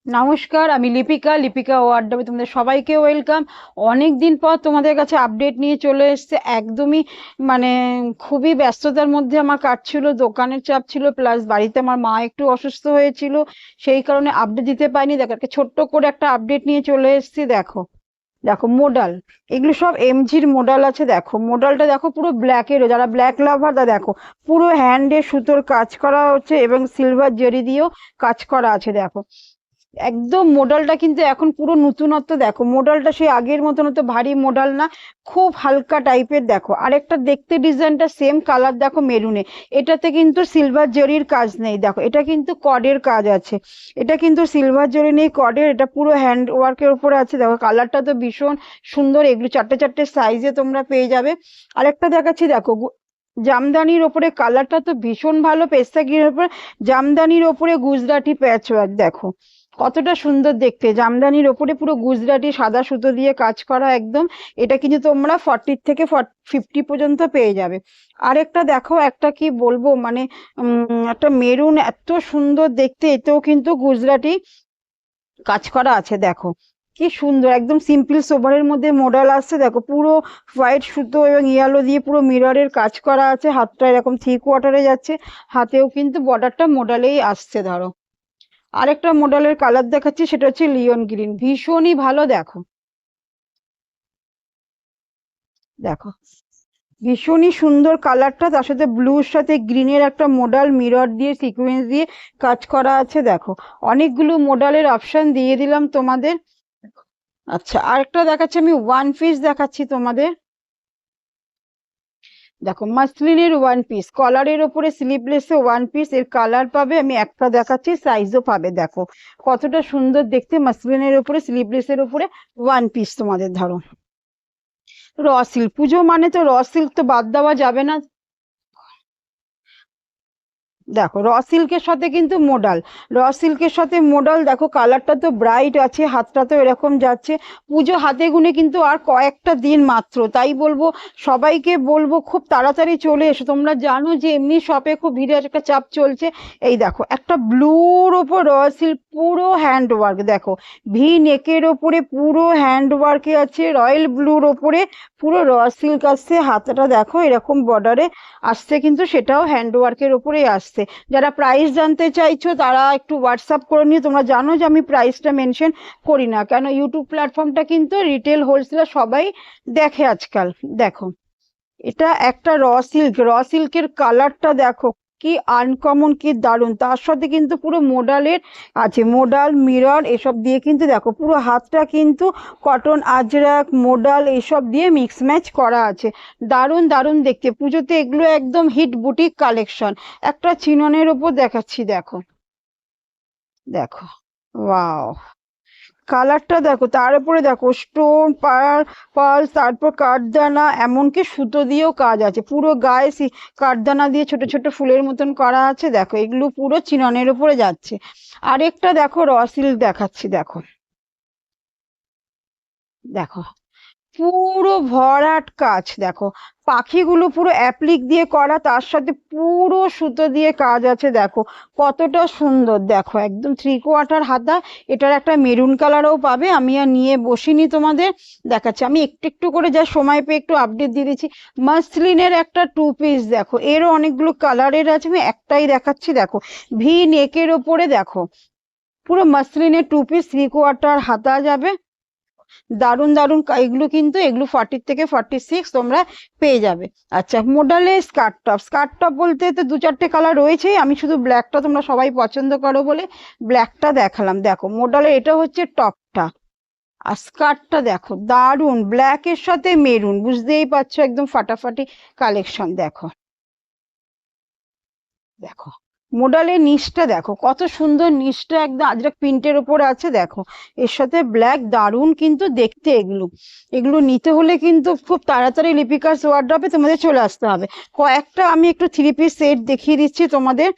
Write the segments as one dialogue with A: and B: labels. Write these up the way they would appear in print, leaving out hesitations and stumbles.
A: নমস্কার, আমি লিপিকা ওয়ার্ডবে তোমাদের সবাইকে ওয়েলকাম। অনেক দিন পর তোমাদের কাছে আপডেট নিয়ে চলে এসেছে। একদমই মানে খুবই ব্যস্ততার মধ্যে আমার কাটছিল, দোকানের চাপ ছিল, প্লাস বাড়িতে আমার মা একটু অসুস্থ হয়েছিল, সেই কারণে আপডেট দিতে পারিনি। দেখো, একটা ছোট্ট করে একটা আপডেট নিয়ে চলে এসেছি। দেখো দেখো মোডাল, এগুলো সব এমজির মোডাল আছে। দেখো মোডালটা দেখো পুরো ব্ল্যাকেরও, যারা ব্ল্যাক লাভার তা দেখো পুরো হ্যান্ডে সুতোর কাজ করা হচ্ছে এবং সিলভার জরি দিয়েও কাজ করা আছে। দেখো একদম মোডালটা কিন্তু এখন পুরো নতুনত্ব। দেখো মোডালটা সেই আগের মতন তো ভারী মোডাল না, খুব হালকা টাইপের। দেখো আরেকটা দেখতে ডিজাইনটা সেম কালার, দেখো মেরুনে, এটাতে কিন্তু সিলভার জরির কাজ নেই। দেখো এটা কিন্তু কডের কাজ আছে, এটা কিন্তু সিলভার জরি নেই, কডের। এটা পুরো হ্যান্ড ওয়ার্কের উপরে আছে। দেখো কালারটা তো ভীষণ সুন্দর, এগুলো চারটে চারটে সাইজে তোমরা পেয়ে যাবে। আরেকটা দেখাচ্ছি, দেখো জামদানির ওপরে কালারটা তো ভীষণ ভালো, পেস্তা গ্রিনের ওপরে জামদানির ওপরে গুজরাটি প্যাচ ওয়ার্ক। দেখো কতটা সুন্দর দেখতে, জামদানির ওপরে পুরো গুজরাটি সাদা সুতো দিয়ে কাজ করা একদম। এটা কিন্তু তোমরা 40 থেকে 50 পর্যন্ত পেয়ে যাবে। আরেকটা দেখো, একটা কি বলবো মানে একটা মেরুন, এত সুন্দর দেখতে, এতেও কিন্তু গুজরাটি কাজ করা আছে। দেখো কি সুন্দর, একদম সিম্পল সোভারের মধ্যে মডেল আসছে। দেখো পুরো হোয়াইট সুতো এবং ইয়েলো দিয়ে পুরো মিররের কাজ করা আছে। হাতটা এরকম 3/4 যাচ্ছে, হাতেও কিন্তু বর্ডারটা মডেলেই আসছে। ধরো আরেকটা মডেলের কালার দেখাচ্ছি, সেটা হচ্ছে লিওন গ্রিন, ভীষণই ভালো। দেখো দেখো ভীষণই সুন্দর কালারটা, তার সাথে ব্লুর সাথে গ্রিনের একটা মডেল মিরর দিয়ে সিকোয়েন্স দিয়ে কাজ করা আছে। দেখো অনেকগুলো মডেলের অপশন দিয়ে দিলাম তোমাদের। আচ্ছা আরেকটা দেখাচ্ছি, আমি ওয়ান পিস দেখাচ্ছি তোমাদের। দেখো মাসলিনের ওয়ান পিস, কলারের ওপরে স্লিভলেসে ওয়ান পিস, এর কালার পাবে, আমি একটা দেখাচ্ছি, সাইজও পাবে। দেখো কতটা সুন্দর দেখতে, মাসলিনের ওপরে স্লিভলেসের ওপরে ওয়ান পিস তোমাদের। ধরো র সিল্ক, পুজো মানে তো র সিল্ক তো বাদ দেওয়া যাবে না। দেখো র সিল্কের সাথে কিন্তু মোডাল, র সিল্কের সাথে মোডাল। দেখো কালারটা তো ব্রাইট আছে, হাতটা তো এরকম যাচ্ছে। পুজো হাতে গুনে কিন্তু আর কয়েকটা দিন মাত্র, তাই বলবো সবাইকে বলবো খুব তাড়াতাড়ি চলে এসো। তোমরা জানো যে এমনি শপে খুব ভিড়ের একটা চাপ চলছে। এই দেখো একটা ব্লুর ওপর র সিল্ক, পুরো হ্যান্ড ওয়ার্ক। দেখো ভি নেকের ওপরে পুরো হ্যান্ড ওয়ার্কে আছে, রয়্যাল ব্লুর ওপরে পুরো র সিল্ক আসছে। হাতটা দেখো এরকম বর্ডারে আসছে, কিন্তু সেটাও হ্যান্ড ওয়ার্কের ওপরে আসছে। যারা প্রাইস জানতে চাইছো তারা একটু হোয়াটসঅ্যাপ করে নিও। তোমরা জানো যে আমি প্রাইসটা মেনশন করি না, কেন ইউটিউব প্ল্যাটফর্মটা কিন্তু রিটেল হোলসেলার সবাই দেখে আজকাল। দেখো এটা একটা র সিল্ক, র সিল্কের কালারটা দেখো কি আনকমন, কি দারুণ। তার সাথে কিন্তু পুরো মোডালের আছে, মোডাল মিরর এসব দিয়ে কিন্তু দেখো পুরো হাতটা কিন্তু কটন আজরাক মোডাল এসব দিয়ে মিক্স ম্যাচ করা আছে। দারুণ দারুণ দেখতে, পুজোতে এগুলো একদম হিট বুটিক কালেকশন। একটা চিননের ওপর দেখাচ্ছি। দেখো দেখো ওয়াও, কালারটা দেখো, তার উপরে দেখো স্টোন পার্ল, তারপর কাঠদানা, এমনকি সুতো দিয়েও কাজ আছে। পুরো গায়ে কাঠদানা দিয়ে ছোট ছোট ফুলের মতন করা আছে। দেখো এগুলো পুরো চিননের উপরে যাচ্ছে। আরেকটা দেখো র সিল্ক দেখাচ্ছি। দেখো দেখো পুরো ভরাট কাজ। দেখো পাখিগুলো পুরো অ্যাপ্লিক দিয়ে করা, তার সাথে পুরো সুতো দিয়ে কাজ আছে। দেখো কতটা সুন্দর, দেখো একদম 3/4 হাতা। এটার একটা মেরুন কালারও পাবে, আমি আর নিয়ে বসিনি, তোমাদের দেখাচ্ছি। আমি একটু একটু করে যা সময় পেয়ে একটু আপডেট দিয়ে দিচ্ছি। মাসলিনের একটা 2 পিস, দেখো এরও অনেকগুলো কালারের আছে, আমি একটাই দেখাচ্ছি। দেখো ভি নেকের ওপরে, দেখো পুরো মাসলিনের 2 পিস, 3/4 হাতা যাবে। দারুণ দারুণ এগুলো, কিন্তু এগুলো 40 থেকে 46 তোমরা পেয়ে যাবে। আচ্ছা মডেলে স্কার্ট টপ, স্কার্ট টপ বলতে তো 2-4টে কালার রয়েছে, আমি শুধু ব্ল্যাকটা তোমরা সবাই পছন্দ করো বলে ব্ল্যাকটা দেখালাম। দেখো মডেলে এটা হচ্ছে টপটা, আর স্কার্টটা দেখো দারুণ, ব্ল্যাকের সাথে মেরুন, বুঝতেই পারছো একদম ফাটাফাটি কালেকশন। দেখো দেখো মোডালের নিচটা দেখো কত সুন্দর, নিচটা একদম আজরাক প্রিন্টের ওপরে আছে। দেখো এর সাথে ব্ল্যাক, দারুণ কিন্তু দেখতে। এগুলো এগুলো নিতে হলে কিন্তু খুব তাড়াতাড়ি লিপিকাস ওয়ার্ড্রপে তোমাদের চলে আসতে হবে। কয়েকটা আমি একটু 3 পিস সেট দেখিয়ে দিচ্ছি তোমাদের,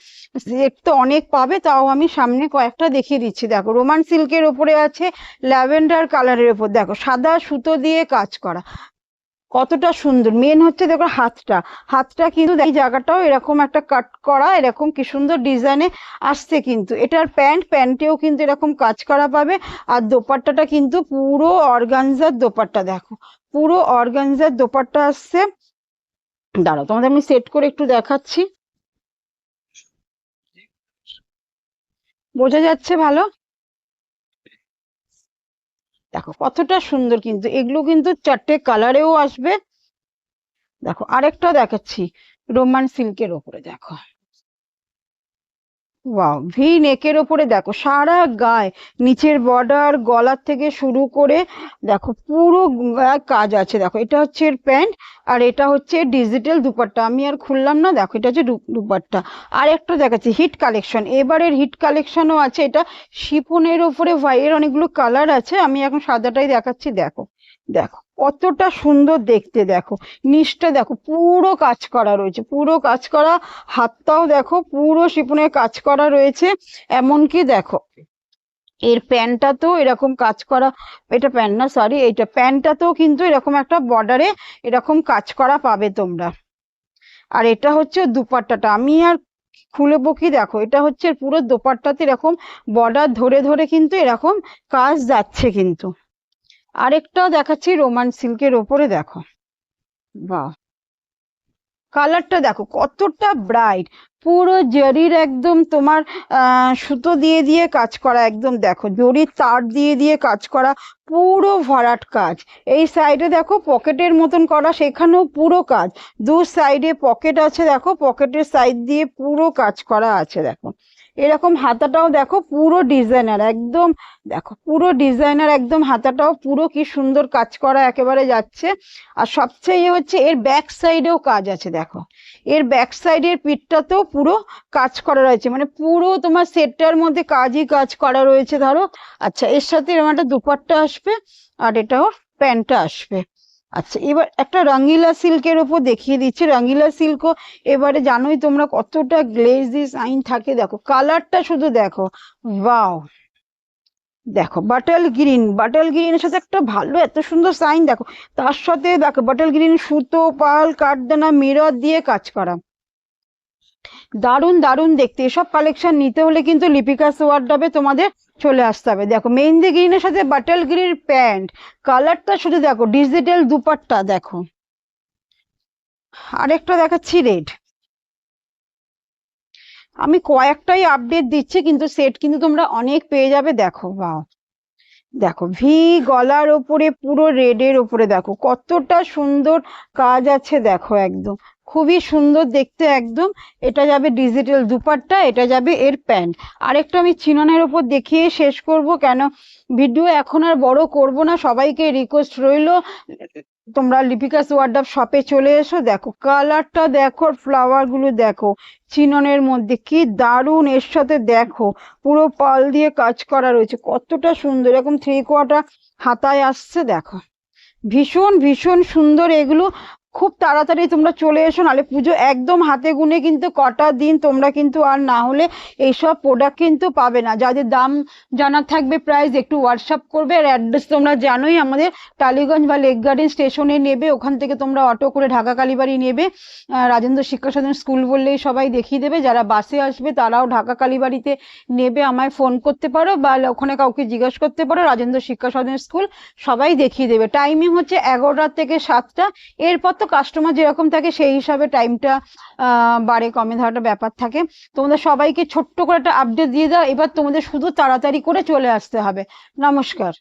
A: সেট তো অনেক পাবে, তাও আমি সামনে কয়েকটা দেখিয়ে দিচ্ছি। দেখো রোমান সিল্কের ওপরে আছে, ল্যাভেন্ডার কালারের ওপর, দেখো সাদা সুতো দিয়ে কাজ করা। কতটা সুন্দর। মেন হচ্ছে দেখো হাতটা, হাতটা কিন্তু এই জায়গাটাও এরকম একটা কাট করা, এরকম কি সুন্দর ডিজাইনে আসছে কিন্তু। এটার প্যান্টেও কিন্তু এরকম কাজ করা পাবে। আর দোপাট্টাটা কিন্তু পুরো অর্গানজার দোপাট্টা, দেখো পুরো অর্গানজার দোপাট্টা আসছে। দাঁড়াও তোমাদের আমি সেট করে একটু দেখাচ্ছি, বোঝা যাচ্ছে ভালো? দেখো কতটা সুন্দর কিন্তু, এগুলো কিন্তু 4টে কালারেও আসবে। দেখো আরেকটা দেখাচ্ছি রোমান সিল্কের ওপরে, দেখো ওয়াও, ভি নেকের ওপরে দেখো সারা গায়ে নিচের বর্ডার, গলার থেকে শুরু করে দেখো পুরো গায়ে কাজ আছে। দেখো এটা হচ্ছে এর প্যান্ট, আর এটা হচ্ছে ডিজিটাল দুপাট্টা। আমি আর খুললাম না, দেখো এটা হচ্ছে দুপাট্টা। আর একটা দেখাচ্ছি হিট কালেকশন, এবারের হিট কালেকশনও আছে। এটা শিফনের ওপরে এর অনেকগুলো কালার আছে, আমি এখন সাদাটাই দেখাচ্ছি। দেখো দেখো কতটা সুন্দর দেখতে, দেখো নিচটা দেখো পুরো কাজ করা রয়েছে, পুরো কাজ করা। হাতটাও দেখো পুরো শিফনের কাজ করা রয়েছে। এমনকি দেখো এর প্যান্টটাতেও এরকম কাজ করা, এটা প্যান্ট না সরি, এটা প্যান্টটাতেও কিন্তু এরকম একটা বর্ডারে এরকম কাজ করা পাবে তোমরা। আর এটা হচ্ছে দুপাট্টাটা, আমি আর খুলে বকি, দেখো এটা হচ্ছে পুরো দোপাট্টাতে এরকম বর্ডার ধরে ধরে কিন্তু এরকম কাজ যাচ্ছে কিন্তু। আরেকটাও দেখাচ্ছি রোমান সিল্কের ওপরে, দেখো বাহ, কালারটা দেখো কতটা ব্রাইট, পুরো জরির একদম তোমার সুতো দিয়ে দিয়ে কাজ করা, একদম দেখো জরির তার দিয়ে দিয়ে কাজ করা, পুরো ভরাট কাজ। এই সাইডে দেখো পকেটের মতন করা, সেখানেও পুরো কাজ। দু সাইডে পকেট আছে, দেখো পকেটের সাইড দিয়ে পুরো কাজ করা আছে। দেখো এরকম হাতাটাও দেখো পুরো ডিজাইনার একদম, দেখো পুরো ডিজাইনার একদম, হাতাটাও পুরো কি সুন্দর কাজ করা একেবারে যাচ্ছে। আর সবচেয়ে হচ্ছে এর ব্যাক সাইডেও কাজ আছে, দেখো এর ব্যাক সাইডের পিঠটাতেও পুরো কাজ করা রয়েছে, মানে পুরো তোমার সেটটার মধ্যে কাজই কাজ করা রয়েছে। ধরো আচ্ছা, এর সাথে এরকম একটা দুপাট্টা আসবে, আর এটাও প্যান্টটা আসবে। আচ্ছা এবার একটা রঙিলা সিল্কের ওপর দেখিয়ে দিচ্ছি। রঙিলা সিল্কও এবারে জানোই তোমরা কতটা গ্লেজি সাইন থাকে, দেখো কালারটা শুধু দেখো, ওয়াও দেখো বাটাল গ্রিন, বাটাল গ্রিনের সাথে একটা ভালো এত সুন্দর সাইন, দেখো তার সাথে দেখো বাটাল গ্রিন সুতো, পাল, কাঠদানা, মিরর দিয়ে কাজ করা, দারুণ দারুণ দেখতে। এসব কালেকশন নিতে হলে কিন্তু লিপিকা ওয়ার্ডরোবে তোমাদের চলে আসতে হবে। দেখো মেহেন্দি গ্রিনের সাথে বাটাল গ্রিন প্যান্ট, কালারটা শুধু দেখো, ডিজিটাল দুপাট্টা দেখো। আরেকটা দেখাচ্ছি রেড, আমি কয়েকটাই আপডেট দিচ্ছি কিন্তু সেট কিন্তু তোমরা অনেক পেয়ে যাবে। দেখো বাহ, দেখো ভি গলার ওপরে পুরো রেডের ওপরে দেখো কতটা সুন্দর কাজ আছে, দেখো একদম খুবই সুন্দর দেখতে একদম। এটা যাবে ডিজিটাল দুপাট্টা, এটা যাবে এর প্যান্ট। আরেকটা আমি চিননের ওপর দেখিয়ে শেষ করব, কেন ভিডিও এখন আর বড় করব না। সবাইকে রিকোয়েস্ট রইলো তোমরা লিপিকাস ওয়ার্ডরোব শপে চলে এসো। দেখো কালারটা দেখো, ফ্লাওয়ার গুলো দেখো চিননের মধ্যে কি দারুণ, এর সাথে দেখো পুরো পাল দিয়ে কাজ করা রয়েছে, কতটা সুন্দর। এরকম 3/4 হাতায় আসছে, দেখো ভীষণ ভীষণ সুন্দর এগুলো। খুব তাড়াতাড়ি তোমরা চলে এসো, নাহলে পুজো একদম হাতে গুনে কিন্তু কটা দিন, তোমরা কিন্তু আর না হলে এইসব প্রোডাক্ট কিন্তু পাবে না। যাদের দাম জানা থাকবে প্রাইস একটু হোয়াটসঅ্যাপ করবে। আর অ্যাড্রেস তোমরা জানোই, আমাদের টালিগঞ্জ বা লেক গার্ডেন স্টেশনে নেবে, ওখান থেকে তোমরা অটো করে ঢাকা কালীবাড়ি নেবে। রাজেন্দ্র শিক্ষা সদন স্কুল বললেই সবাই দেখিয়ে দেবে। যারা বাসে আসবে তারাও ঢাকা কালীবাড়িতে নেবে, আমায় ফোন করতে পারো বা ওখানে কাউকে জিজ্ঞাসা করতে পারো, রাজেন্দ্র শিক্ষা সদন স্কুল সবাই দেখিয়ে দেবে। টাইমিং হচ্ছে 11টা থেকে 7টা। এরপর তো কাস্টমার যেরকম থাকে সেই হিসাবে টাইমটা বাড়ে কমে ধরাটা ব্যাপার থাকে। তোমাদের সবাইকে ছোট্ট করে একটা আপডেট দিয়ে দাও, এবার তোমাদের শুধু তাড়াতাড়ি করে চলে আসতে হবে। নমস্কার।